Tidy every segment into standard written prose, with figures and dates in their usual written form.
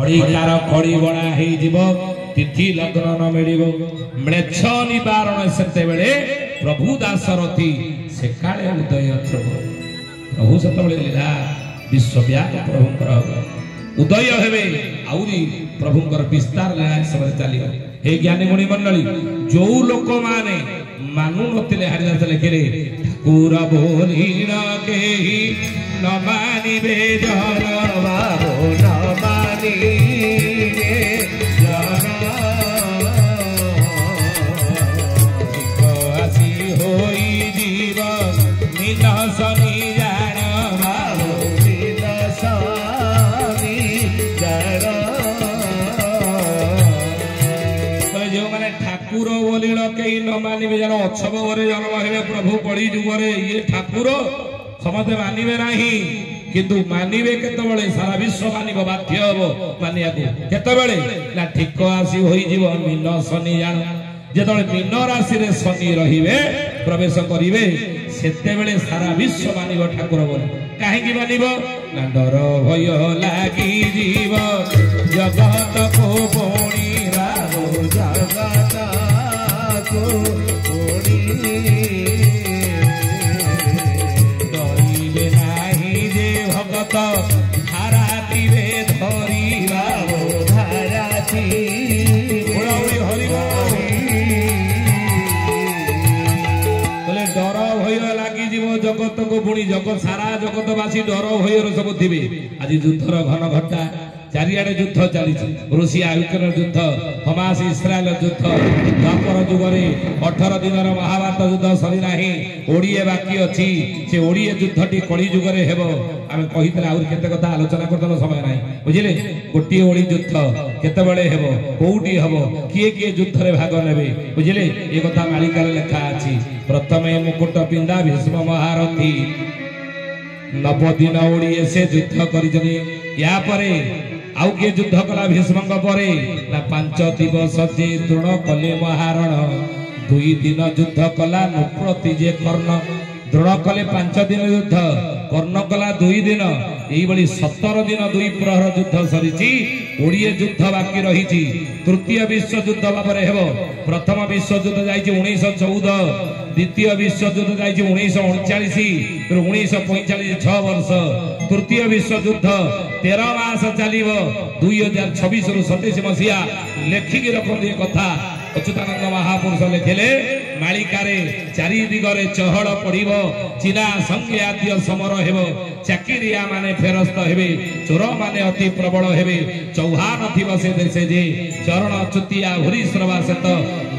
खड़ीकार खड़ी बणा हो तिथि लग्न न मिल म्लेच्छ निवारण से प्रभु दासरथी से काले उदय प्रभु से लीला विश्वव्यापी प्रभुंकर उदय हेबे आउरी प्रभुंकर विस्तार लीला समय चलियो। हे ज्ञानी गुणी मंडली जो लोक माने मानु नथिले हरिदास लिखिले ठाकुर बोली न केही न मानिबे जन बाबो न मानिबे जन आसी होई जीव मिलसनी जान बाबो मिलसनी जान जो माने ठाकुर बोली न केही न मानिबे जन अछब घरे जन्म हेबे प्रभु कली जुगरे ये ठाकुर समझे मानिबे नाही किंतु मानिबे केतबेले सारा विश्व मानिब बाध्य हबो मानियाको केतबेले ना ठीक आसी होई जीव मीन शनि जान जेतबेले मीन राशि रे शनि रहिबे प्रवेश करिवे सेतेबेले सारा विश्व मानिब ठाकुर बोली काहे की मानिब ना डर भय लागी जीव जगत को बोणी राहो जगत को बोणी धारा दिवे धरी बाबो धारा बोले डर भय लगी जीव जगत को पुणी जगत सारा जगतवासी डर भय सब थे आज युद्धर घन घटा चारिआडे युद्ध चली रूसिया यूक्रेन युद्ध हमास इस्राएल युद्ध द्वापर जुगरे 18 दिन महाभारत युद्ध सरी नाही ओडिए बाकी अच्छी से ओडिए युद्धटी कली जुगरे हेबो आमे कहितले आउर केते कथा आलोचना करतनो समय नाही बुझिले गोटी ओडी युद्ध केतेबेले हेबो कोउटी हेबो किए किए युद्ध रे भाग नेबे बुझिले ए कथा मालिका लेखा अछि प्रथमे मुकुट पिंदा भीष्म महारथी 90 दिन ओडिए से युद्ध करिजनी या परे आउ के युद्ध कला भीष्म परे ना 5 दिवस जे तृण कले महारण 2 दिन युद्ध कला नुप्रति जे कर्ण दृढ़ कले 5 दिन युद्ध कर्ण कला 2 दिन यही बड़ी 17 दिन 2 प्रहर युद्ध सरी ओडिए युद्ध बाकी रही तृतीय विश्व युद्ध भाव प्रथम विश्व युद्ध जाइए 1914 द्वितीय विश्व युद्ध जाइए 1939 1945 6 वर्ष तृतीय विश्व युद्ध 13 मास चलो 2026 रु 27 मसीहा लेखिकी रखते कथा अच्युतानंद महापुरुष लिखिले मालिकारे चारि दिगरे चहल पड़िबो चिना संज्ञाद्य समर हेबो चाकिरिया माने फेरस्त हेबे चोर माने अति प्रबल हेबे चौहान थिबो से देशे जे चरण चुतिया हुरी श्रवा सत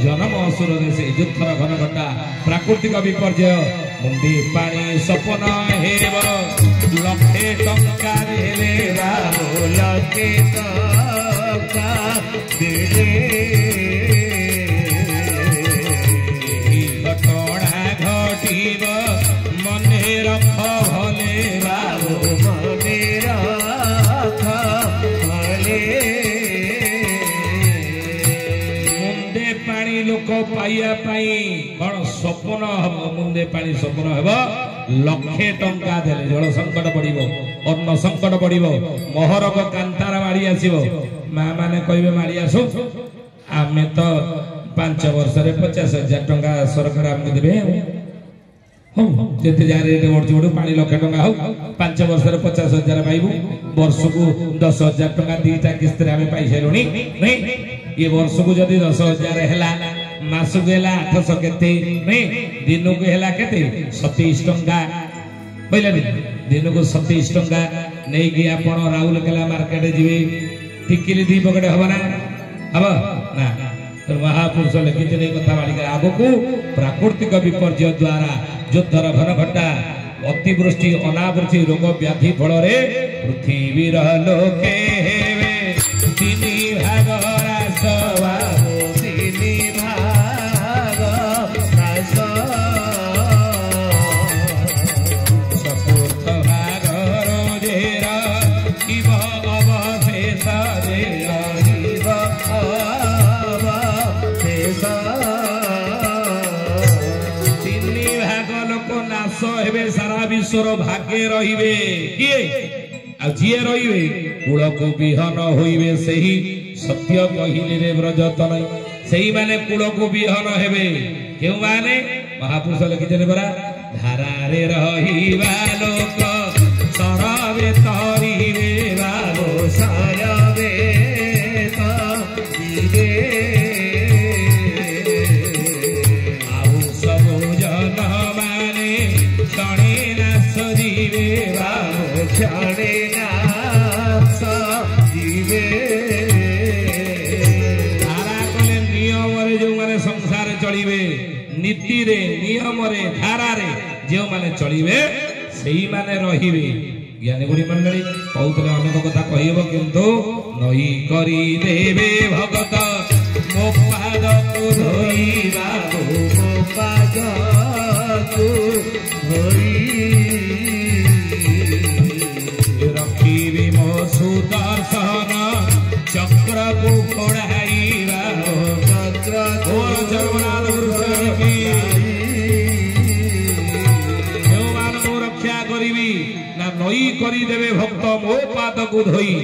जन्म असुर देशे युद्धर घन घटा प्राकृतिक विपर्यय मुंडी पानी सपन हेबो लक्षे टंका देले राहो लक्षे टंका देले मने रख भले बाबू मने रख भले मुंदे पानी लोक पाइया कौन स्वप्न हम मुंदे पानी स्वप्न हम लक्षे टंका देले जल संकट पड़ो अन्न संकट पड़ो महरक कांतार माड़ी आसो माँ मैंने कहे माड़ी आसु आम तो 5 वर्ष 50,000 टंका सरकार आमको देवे जिते जहाँ रेट बढ़ पानी लक्षे टंका हो 5 वर्ष 50,000 पाइबू वर्ष को 10,000 टंका 2टा किस्त पाई सारू नहीं ये वर्ष को जदि 10,000 है मास को 800 केते नहीं दिन को है केते 27 टंका बुझे दिन को 27 टंका नहीं कि आप राउरकेला मार्केट जी टिकिली 2 पकेट हम ना हम ना तो महापुरुष लिखिते कथा बालिका आग को प्राकृतिक विपर्य द्वारा युद्धर घन घटा अतिवृष्टि अनावृष्टि रोग व्याधि फल पृथ्वी लोके हेवे 3 भाग रास बाबू 3 भाग रास चतुर्थ भाग रोजेर शिव अवशेष सारा विश्वर भाग्य रहिबे किए आ जिए रहिबे कूल को विहन होइबे सही सत्य कहिले रे व्रजतन सही माने कूल को विहन हेबे केउ माने महापुरुष लिखिछन बरा धारा रे रहिबा लोक सरवे तरिबे बालो सरवे तरिबे आउ सब जन माने क्षणे नाश जीवे बालो क्षणे नाश जीवे धारा कले नियम रे जो माने संसार चलिबे नीति रे नियम रे धारा रे जो माने चलिबे सेही माने रहिबे ज्ञानी गुणी मंडली कहते अनेक कथा कहब किंतु नई करी देवे भगत मो पाद को धोइबा मो पाद को धोई रखिबे मो सुदर्शन चक्र को फोड़ाइबा चक्र को जगन्नाथ गुरु की नई करी देवे भक्त मो पाद को धोई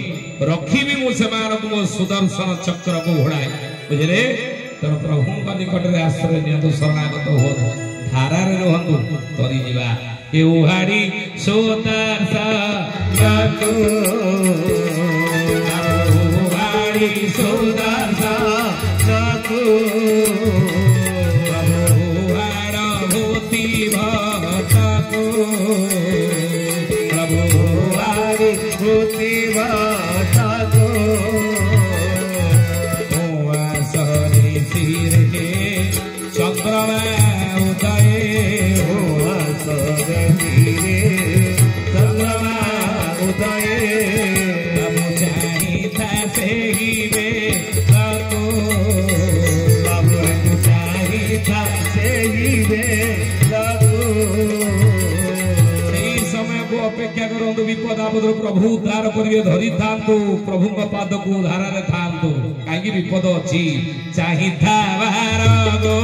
रखिबी मु सेमानक मो सुदर्शन चक्र को घोड़ाए बुझले तेणु प्रभु निकट में आश्रय नियंतु शरणागत हो धारा रे रहंतु तरी जीवा ए उहाड़ी सुदर्शन को उहाड़ी सुदर्शन को उहाड़ भूति भक्त को भूति भाषा को सरी सिर के चंद्रमा उदय हुआ सरे चंद्रमा उदय तब चाहिए से ही बेला को तब चाहिए से ही बेला को अपेक्षा करंतु विपद आपद प्रभु उद्धार करिवे धरि थांतु प्रभु पाद को धारा रे थांतु काई विपद अछि चाहि थावार गो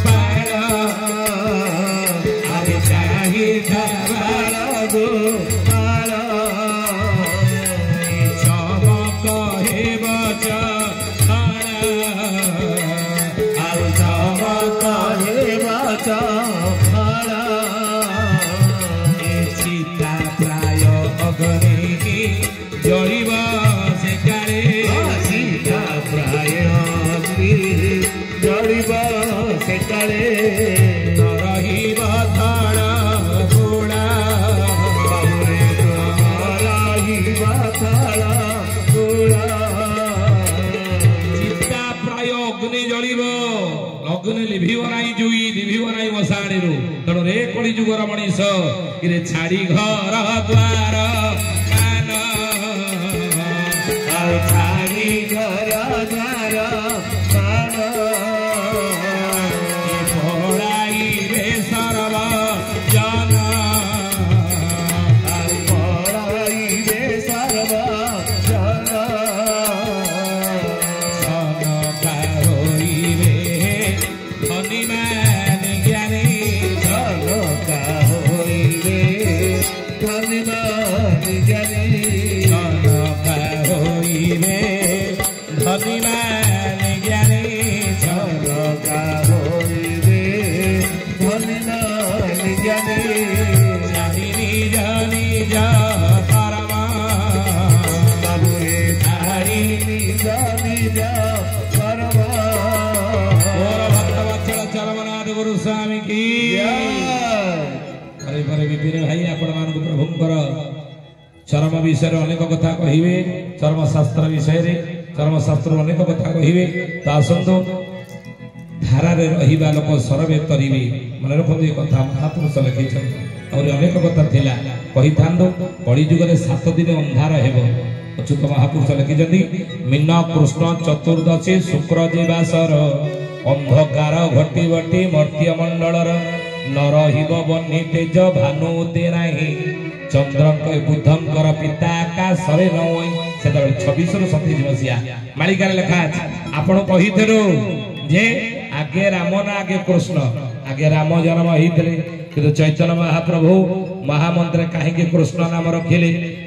पार आरे चाहि थावार गो पार चमक हेब चमक हेब जलिबा से काले सीता प्राय जलिबा से काले रहिबा थाड़ा घोड़ा रहिबा थाड़ा घोड़ा सीता प्राय अग्नि जलिब अग्नि लिभिब नाई जुई लिभिब नाई मशाणी तेणु रे कली जुगर मनीष इरे छाड़ी घर द्वार छाड़ी घर द्वार पढ़ाई रे सर्व जन पढ़ाई रे सर्व जन सनका होइबे धनी मान ज्ञानी सनका होइबे धनी मान ज्ञानी धनीमान ज्ञानी सनका होइबे धनीमान ज्ञानी जानी निज निज परमा बाबुरे धारी निज निज परमा और भक्तवत्सल चरमनाथ गुरु स्वामी की अरे पर विपिन भाई आपण मानक प्रभुंकर चरम विषय अनेक कथा कहिबे चर्मशास्त्र विषय चर्मशास्त्र अनेक कथा कहिबे तो आसंतु धारा रे रहिबा लोक सरवे तरिबे मन रखंतु ए कथा महापुरुष लिखिछन और अनेक कथा थिला कहि थांदो कली जुग रे 7 दिन अंधार हेबो अच्युत महापुरुष लिखिछन्ती मीन कृष्ण चतुर्दशी शुक्र दिवासर अंधकार घटी घटी मर्त्य मंडलर न रहिब बन्ही तेज भानु दे नाही चंद्रक बुद्धंकर पिता आकाशरे नई से 26 रु 27 मसिया मालिका लिखा अछि आपण कहिथेरो जे आगे राम ना आगे कृष्ण आगे राम जन्म होइतले किंतु चैतन्य महाप्रभु महामंत्र काहे कृष्ण नाम रखिले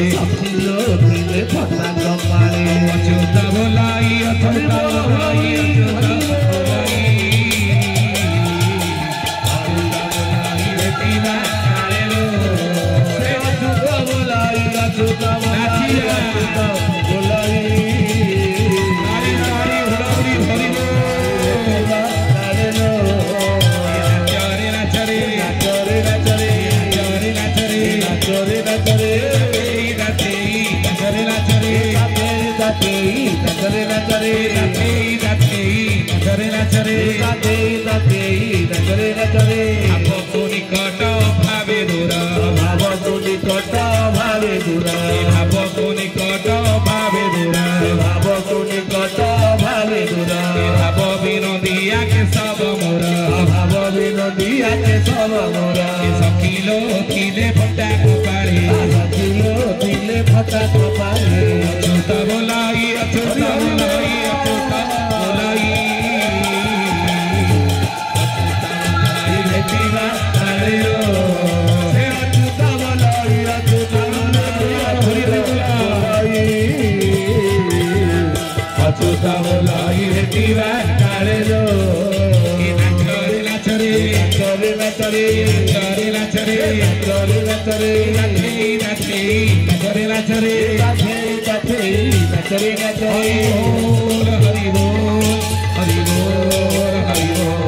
ସଖିଲୋ ଥିଲେ ଫଟା କପାଳେ ଅଚ୍ୟୁତ ବୋଲାଇ ଅଚ୍ୟୁତ ବୋଲାଇ ଅଚ୍ୟୁତ ବୋଲାଇ ଭେଟିବା କାଳେ ଲୋ ସେ ଅଚ୍ୟୁତ ବୋଲାଇ ଅଚ୍ୟୁତ ବୋଲାଇ ଅଚ୍ୟୁତ ବୋଲାଇ ନାରୀ ନାରୀ ହୁଡ଼ାହୁଡ଼ି ଧରିବ କାଳେ ଲୋ ନାଚରେ ନାଚରେ ନାଚରେ ନାଚରେ ନାଚରେ ନାଚରେ ନାଚରେ ନାଚରେ ନାଚରେ ନାଚରେ ନାଚରେ ନାଚରେ ନାଚରେ ନାଚରେ ନାଚରେ ନାଚରେ ନାଚରେ ଭାବକୁ ନିକଟ ଭାବେ ଦୂର ଭାବକୁ ନିକଟ ଭାବେ ଦୂର ଭାବକୁ ନିକଟ ଭାବେ ଦୂର ଭାବକୁ ନିକଟ ଭାବେ ଦୂର ଭାବ ବିନୋଦିଆ କେ ସବ ମୋର ଭାବ ବିନୋଦିଆ କେ ସବ ମୋର ସଖିଲୋ ଥିଲେ ଫଟା କପାଳେ ସଖିଲୋ ଥିଲେ ଫଟା କପାଳେ ଅଚ୍ୟୁତ ବୋଲାଇ ଅଚ୍ୟୁତ ବୋଲାଇ ଅଚ୍ୟୁତ ବୋଲାଇ ଭେଟିବା କାଳେ ଲୋ ସେ ଅଚ୍ୟୁତ ବୋଲାଇ ଅଚ୍ୟୁତ ବୋଲାଇ ଅଚ୍ୟୁତ ବୋଲାଇ ଭେଟିବା କାଳେ ଲୋ ନାଚରେ ନାଚରେ ନାଚରେ ନାଚରେ ନାଚରେ ନାଚରେ ନାଚରେ ନାଚରେ ନାଚରେ ନାଚରେ ନାଚରେ ନାଚରେ ନାଚରେ ହରି ବୋଲ ହରି ବୋଲ ହରି ବୋଲ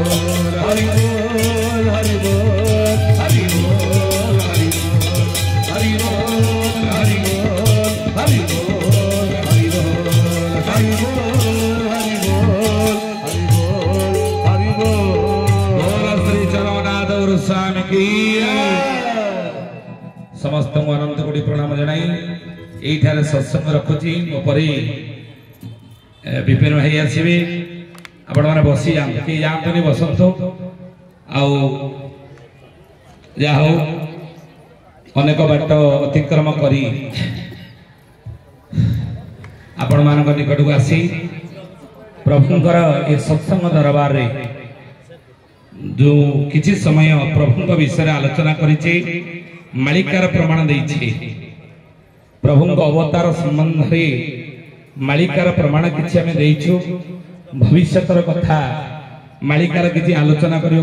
ହରି ବୋଲ ହରି ବୋଲ ହରି ବୋଲ ହରି ବୋଲ ହରି ବୋଲ ହରି ବୋଲ ହରି ବୋଲ ହରି ବୋଲ ହରି ବୋଲ ହରି ବୋଲ ହରି ବୋଲ ହରି ବୋଲ बोल श्री जगन्नाथ गोस्वामी की समस्त अनंत कोटि प्रणाम जनाई एठारे सत्संग रखुची मो परे विपिन भाई आसबे आपण माने बसी जाम कि जामतनी बसंतो आउ जा हो अनेक बाट अतिक्रम करी आपण मानक निकट को आसी प्रभुंकर ए सत्संग दरबार रे जो किछि समय प्रभुंक विषय आलोचना करिछि मालिकार प्रमाण देछि प्रभुंक अवतार संबंध रे मालिकार प्रमाण किछि हमें देइछु भविष्यतर कथा मालिकार किछि आलोचना करियो।